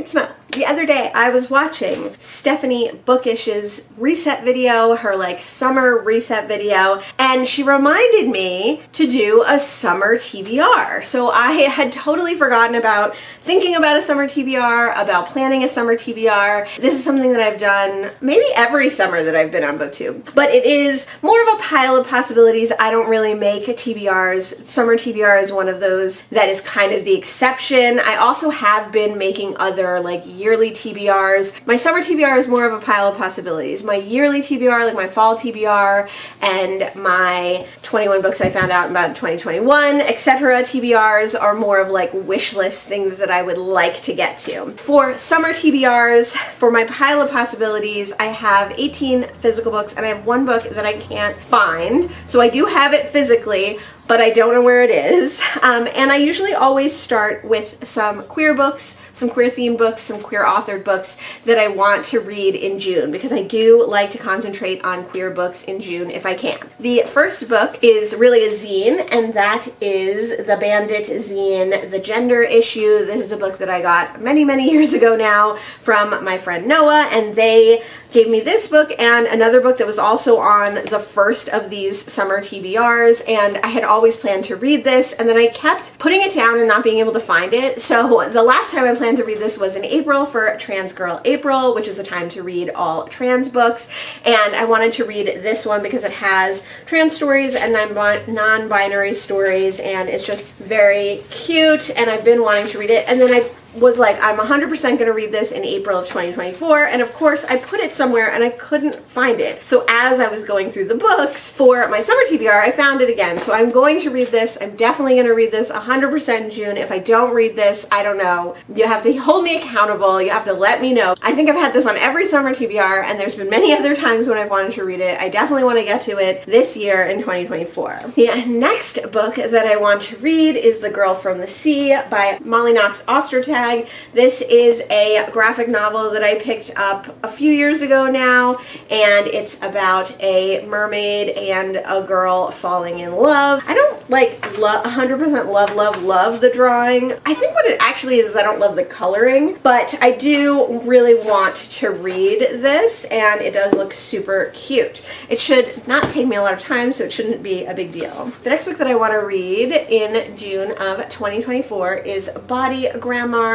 It's Mo. The other day I was watching Stephanie Bookish's reset video, her like summer reset video, and she reminded me to do a summer TBR. So I had totally forgotten about thinking about a summer TBR, about planning a summer TBR. This is something that I've done maybe every summer that I've been on BookTube, but it is more of a pile of possibilities. I don't really make TBRs. Summer TBR is one of those that is kind of the exception. I also have been making other like yearly TBRs. My summer TBR is more of a pile of possibilities. My yearly TBR, like my fall TBR, and my 21 books I found out about in 2021, etc. TBRs are more of like wish list things that I would like to get to. For summer TBRs, for my pile of possibilities, I have 18 physical books and I have one book that I can't find. So I do have it physically, but I don't know where it is. And I usually always start with some queer books, some queer themed books, some queer authored books that I want to read in June, because I do like to concentrate on queer books in June if I can. The first book is really a zine, and that is the Bandit zine, the gender issue. This is a book that I got many, many years ago now from my friend Noah, and they gave me this book and another book that was also on the first of these summer TBRs, and I had always planned to read this, and then I kept putting it down and not being able to find it. So the last time I planned to read this was in April for Trans Girl April, which is a time to read all trans books, and I wanted to read this one because it has trans stories and non-binary stories, and it's just very cute, and I've been wanting to read it, and then I was like, I'm 100% going to read this in April of 2024, and of course I put it somewhere and I couldn't find it. So as I was going through the books for my summer TBR, I found it again. So I'm going to read this. I'm definitely going to read this 100% in June. If I don't read this, I don't know. You have to hold me accountable. You have to let me know. I think I've had this on every summer TBR, and there's been many other times when I've wanted to read it. I definitely want to get to it this year in 2024. The next book that I want to read is The Girl from the Sea by Molly Knox Ostertag. This is a graphic novel that I picked up a few years ago now, and it's about a mermaid and a girl falling in love. I don't like 100% love the drawing. I think what it actually is I don't love the coloring, but I do really want to read this, and it does look super cute. It should not take me a lot of time, so it shouldn't be a big deal. The next book that I want to read in June of 2024 is Body Grammar,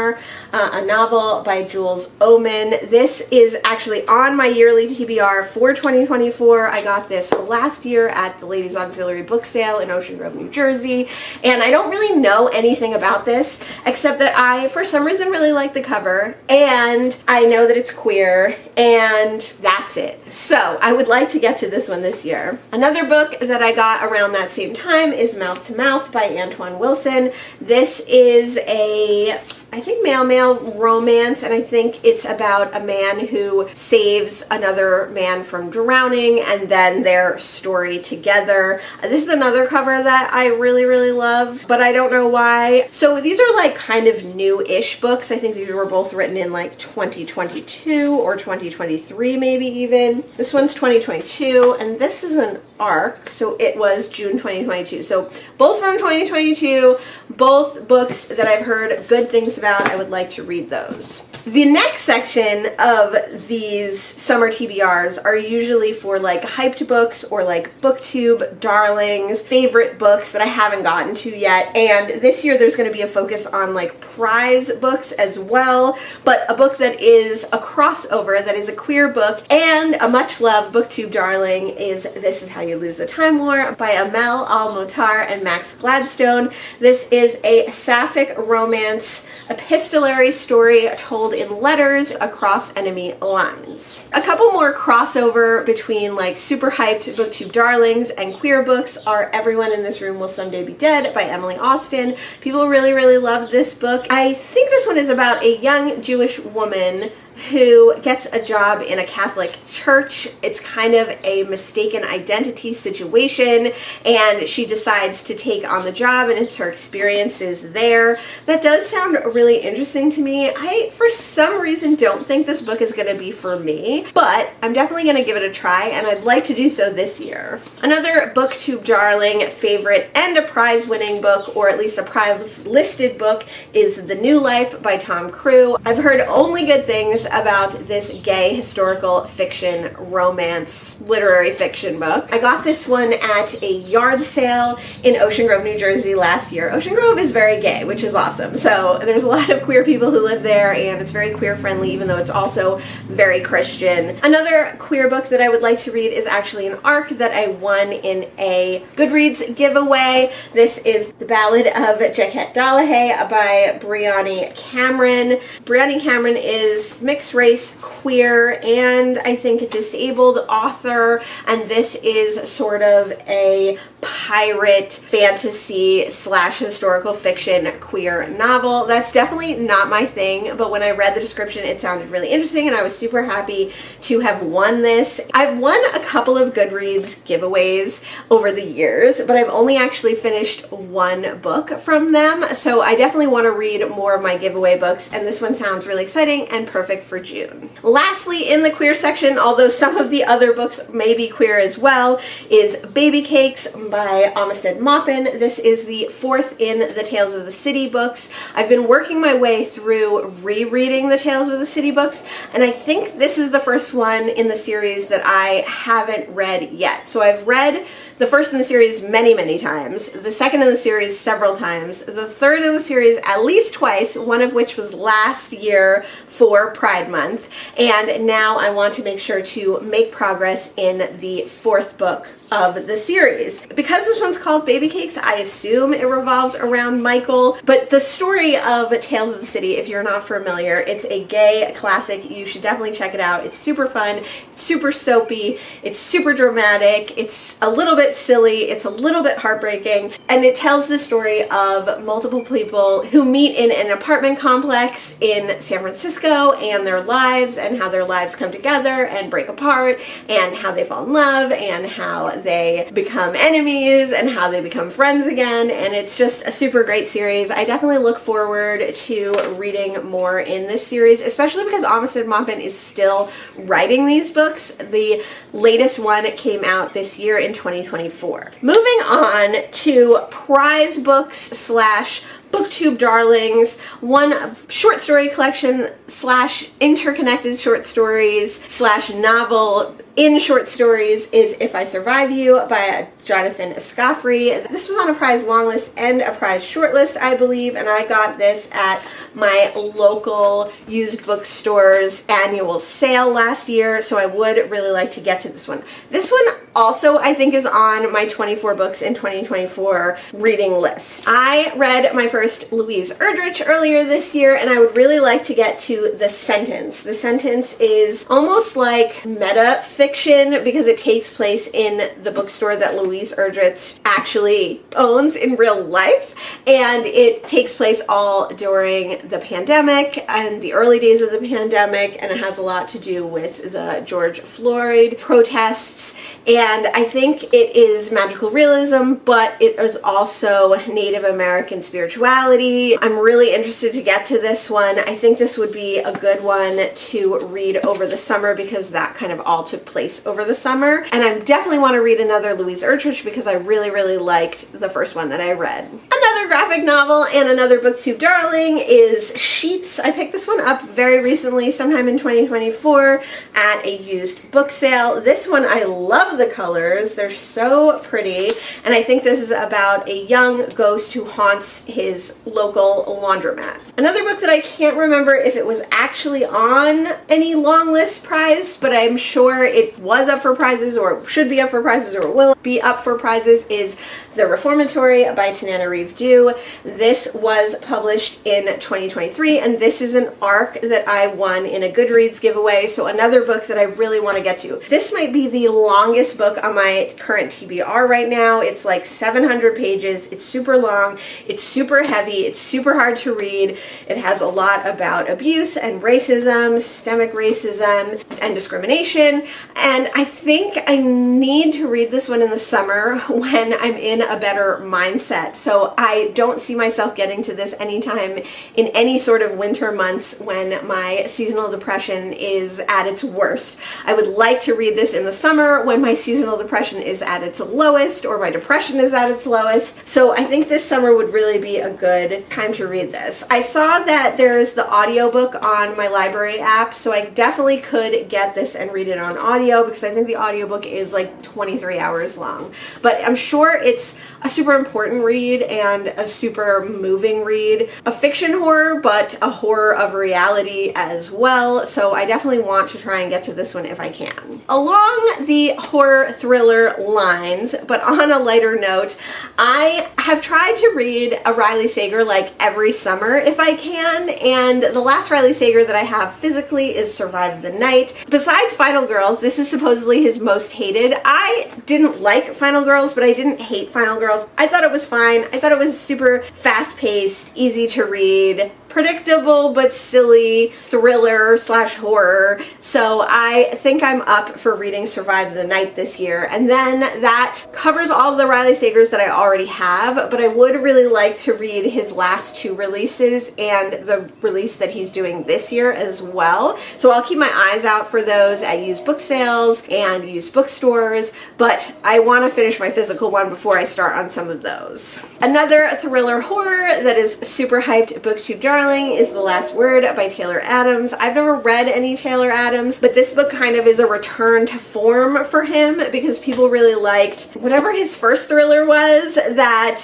a novel by Jules Ohman. This is actually on my yearly TBR for 2024. I got this last year at the Ladies Auxiliary Book Sale in Ocean Grove, New Jersey, and I don't really know anything about this except that I, for some reason, really like the cover, and I know that it's queer, and that's it. So I would like to get to this one this year. Another book that I got around that same time is Mouth to Mouth by Antoine Wilson. This is a, I think, male-male romance, and I think it's about a man who saves another man from drowning and then their story together. This is another cover that I really, really love, but I don't know why. So these are like kind of new-ish books. I think these were both written in like 2022 or 2023 maybe even. This one's 2022, and this is an arc, so it was June 2022. So both from 2022, both books that I've heard good things about. I would like to read those. The next section of these summer TBRs are usually for like hyped books or like booktube darlings, favorite books that I haven't gotten to yet. And this year there's going to be a focus on like prize books as well, but a book that is a crossover, that is a queer book, and a much loved booktube darling is This Is How You Lose the Time War by Amel, El-Motar, and Max Gladstone. This is a sapphic romance epistolary story told in letters across enemy lines. A couple more crossover between like super hyped booktube darlings and queer books are Everyone in This Room Will Someday Be Dead by Emily Austen. People really, really loved this book. I think this one is about a young Jewish woman who gets a job in a Catholic church. It's kind of a mistaken identity situation, and she decides to take on the job, and it's her experiences there. That does sound really interesting to me. For some reason don't think this book is going to be for me, but I'm definitely going to give it a try, and I'd like to do so this year. Another booktube darling favorite and a prize-winning book, or at least a prize-listed book, is The New Life by Tom Crewe. I've heard only good things about this gay historical fiction romance literary fiction book. I got this one at a yard sale in Ocean Grove, New Jersey last year. Ocean Grove is very gay, which is awesome. So there's a lot of queer people who live there, and it's very queer friendly, even though it's also very Christian. Another queer book that I would like to read is actually an ARC that I won in a Goodreads giveaway. This is The Ballad of Jocquotte Delahaye by Briony Cameron. Briony Cameron is mixed race, queer, and I think a disabled author, and this is sort of a pirate fantasy slash historical fiction queer novel. That's definitely not my thing, but when I read the description it sounded really interesting and I was super happy to have won this. I've won a couple of Goodreads giveaways over the years, but I've only actually finished one book from them, so I definitely want to read more of my giveaway books, and this one sounds really exciting and perfect for June. Lastly, in the queer section, although some of the other books may be queer as well, is Babcakes by Armistead Maupin. This is the fourth in the Tales of the City books. I've been working my way through rereading the Tales of the City books, and I think this is the first one in the series that I haven't read yet. So I've read the first in the series many, many times, the second in the series several times, the third in the series at least twice, one of which was last year for Pride Month, and now I want to make sure to make progress in the fourth book of the series. Because this one's called Babcakes, I assume it revolves around Michael, but the story of Tales of the City, if you're not familiar, it's a gay classic. You should definitely check it out. It's super fun, it's super soapy, it's super dramatic, it's a little bit silly, it's a little bit heartbreaking, and it tells the story of multiple people who meet in an apartment complex in San Francisco and their lives, and how their lives come together and break apart, and how they fall in love, and how they become enemies, and how they become friends again, and it's just a super great series. I definitely look forward to reading more in this series, especially because Armistead Maupin is still writing these books. The latest one came out this year in 2024. Moving on to prize books slash booktube darlings, one short story collection slash interconnected short stories slash novel in short stories is If I Survive You by Jonathan Escoffery. This was on a prize long list and a prize short list, I believe, and I got this at my local used bookstore's annual sale last year, so I would really like to get to this one. This one also, I think, is on my 24 books in 2024 reading list. I read my first Louise Erdrich earlier this year, and I would really like to get to The Sentence. The Sentence is almost like meta fiction because it takes place in the bookstore that Louise Erdrich actually owns in real life, and it takes place all during the pandemic and the early days of the pandemic, and it has a lot to do with the George Floyd protests. And I think it is magical realism, but it is also Native American spirituality. I'm really interested to get to this one. I think this would be a good one to read over the summer because that kind of all took place over the summer. And I definitely want to read another Louise Erdrich because I really, really liked the first one that I read. Another graphic novel and another booktube darling is Sheets. I picked this one up very recently, sometime in 2024 at a used book sale. This one, I love the colors. They're so pretty, and I think this is about a young ghost who haunts his local laundromat. Another book that I can't remember if it was actually on any long list prize, but I'm sure it was up for prizes or should be up for prizes or will be up for prizes is The Reformatory by Tananarive Due. This was published in 2023, and this is an ARC that I won in a Goodreads giveaway, so another book that I really want to get to. This might be the longest book on my current TBR right now. It's like 700 pages. It's super long. It's super heavy. It's super hard to read. It has a lot about abuse and racism, systemic racism, and discrimination. And I think I need to read this one in the summer when I'm in a better mindset. So I I don't see myself getting to this anytime in any sort of winter months when my seasonal depression is at its worst. I would like to read this in the summer when my seasonal depression is at its lowest, or my depression is at its lowest. So I think this summer would really be a good time to read this. I saw that there's the audiobook on my library app, so I definitely could get this and read it on audio, because I think the audiobook is like 23 hours long. But I'm sure it's a super important read and a super moving read. A fiction horror, but a horror of reality as well. So I definitely want to try and get to this one if I can. Along the horror thriller lines, but on a lighter note, I have tried to read a Riley Sager like every summer if I can, and the last Riley Sager that I have physically is Survive the Night. Besides Final Girls, this is supposedly his most hated. I didn't like Final Girls, but I didn't hate Final Girls. I thought it was fine. I thought it was super fast-paced, easy to read, predictable but silly thriller slash horror. So I think I'm up for reading Survive the Night this year. And then that covers all the Riley Sagers that I already have, but I would really like to read his last two releases and the release that he's doing this year as well. So I'll keep my eyes out for those at used book sales and used bookstores, but I want to finish my physical one before I start on some of those. Another thriller horror that is super hyped booktube darling is The Last Word by Taylor Adams. I've never read any Taylor Adams, but this book kind of is a return to form for him because people really liked whatever his first thriller was that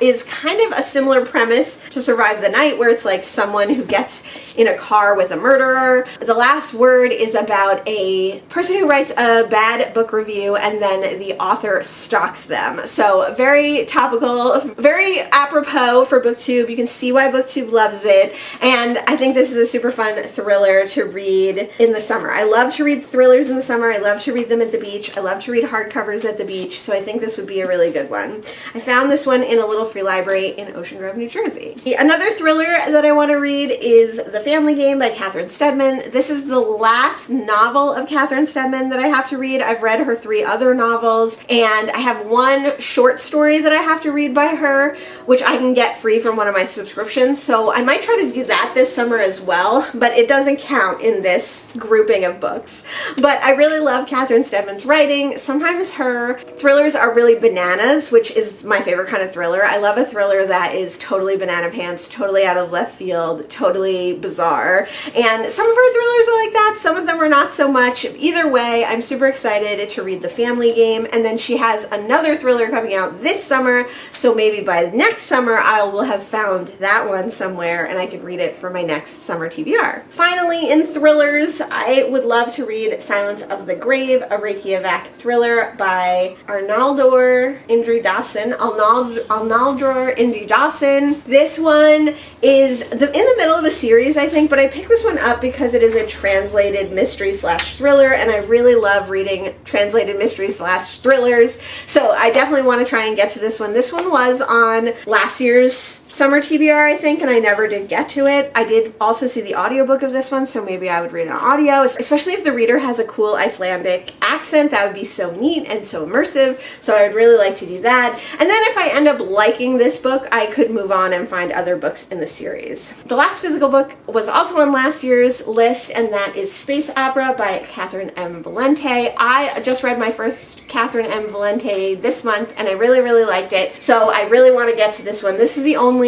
is kind of a similar premise to Survive the Night, where it's like someone who gets in a car with a murderer. The Last Word is about a person who writes a bad book review and then the author stalks them. So very topical, very apropos for BookTube. You can see why BookTube loves it, and I think this is a super fun thriller to read in the summer. I love to read thrillers in the summer. I love to read them at the beach. I love to read hardcovers at the beach, so I think this would be a really good one. I found this one in a little free library in Ocean Grove, New Jersey. Another thriller that I want to read is The Family Game by Catherine Steadman. This is the last novel of Catherine Steadman that I have to read. I've read her 3 other novels, and I have one short story that I have to read by her, which I can get free from one of my subscriptions, so I might try to do that this summer as well, but it doesn't count in this grouping of books. But I really love Catherine Steadman's writing. Sometimes her thrillers are really bananas, which is my favorite kind of thriller. I love a thriller that is totally banana pants, totally out of left field, totally bizarre. And some of her thrillers are like that, some of them are not so much. Either way, I'm super excited to read The Family Game, and then she has another thriller coming out this summer, so maybe by next summer I will have found that one somewhere and I could read it for my next summer TBR. Finally, in thrillers, I would love to read Silence of the Grave, a Reykjavik thriller by Arnaldur Indridason. Arnaldur Indridason. This one is in the middle of a series, I think, but I picked this one up because it is a translated mystery slash thriller, and I really love reading translated mystery slash thrillers, so I definitely want to try and get to this one. This one was on last year's summer TBR, I think, and I never did get to it. I did also see the audiobook of this one, so maybe I would read it on audio, especially if the reader has a cool Icelandic accent. That would be so neat and so immersive, so I would really like to do that. And then if I end up liking this book, I could move on and find other books in the series. The last physical book was also on last year's list, and that is Space Opera by Catherine M. Valente. I just read my first Catherine M. Valente this month, and I really, really liked it, so I really want to get to this one. This is the only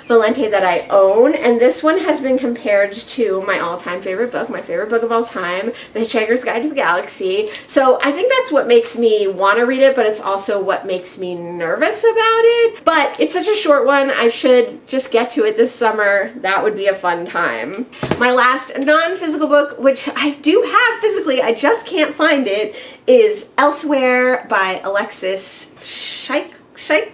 Valente that I own, and this one has been compared to my all-time favorite book, my favorite book of all time, The Hitchhiker's Guide to the Galaxy. So I think that's what makes me want to read it, but it's also what makes me nervous about it. But it's such a short one, I should just get to it this summer. That would be a fun time. My last non-physical book, which I do have physically, I just can't find it, is Elsewhere by Alexis Shilk. I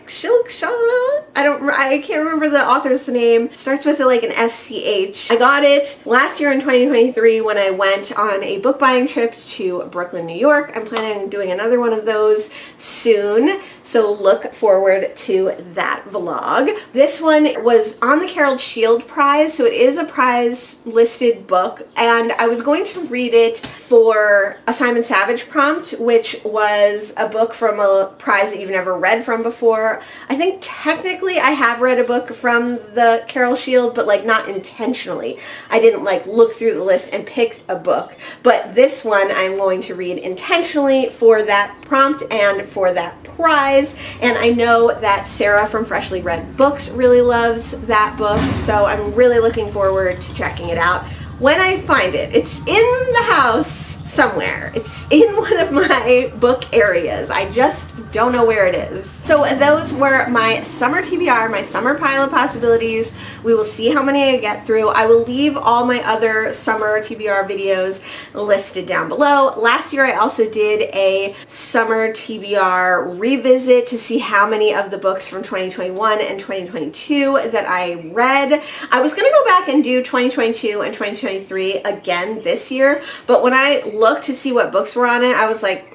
can't remember the author's name. It starts with like an SCH. I got it last year in 2023 when I went on a book buying trip to Brooklyn, New York. I'm planning on doing another one of those soon, so look forward to that vlog. This one was on the Carol Shield Prize, so it is a prize listed book, and I was going to read it for a Simon Savage prompt, which was a book from a prize that you've never read from before. before. I think technically I have read a book from the Carol Shield, but like not intentionally. I didn't like look through the list and pick a book, but this one I'm going to read intentionally for that prompt and for that prize. And I know that Sarah from Freshly Read Books really loves that book, so I'm really looking forward to checking it out when I find it. It's in the house somewhere. It's in one of my book areas. I just don't know where it is. So those were my summer TBR, my summer pile of possibilities. We will see how many I get through. I will leave all my other summer TBR videos listed down below. Last year I also did a summer TBR revisit to see how many of the books from 2021 and 2022 that I read. I was gonna go back and do 2022 and 2023 again this year, but when I looked to see what books were on it, I was like,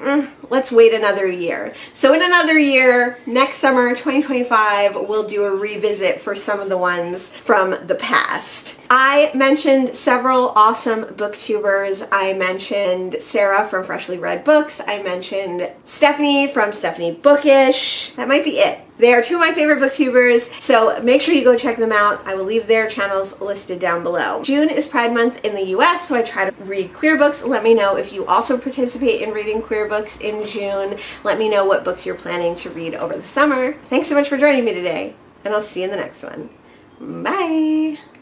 let's wait another year. So in another year, next summer, 2025, we'll do a revisit for some of the ones from the past. I mentioned several awesome booktubers. I mentioned Sarah from Freshly Read Books. I mentioned Stephanie from Stephanie Bookish. That might be it. They are two of my favorite booktubers, so make sure you go check them out. I will leave their channels listed down below. June is Pride Month in the US, so I try to read queer books. Let me know if you also participate in reading queer books in June. Let me know what books you're planning to read over the summer. Thanks so much for joining me today, and I'll see you in the next one. Bye!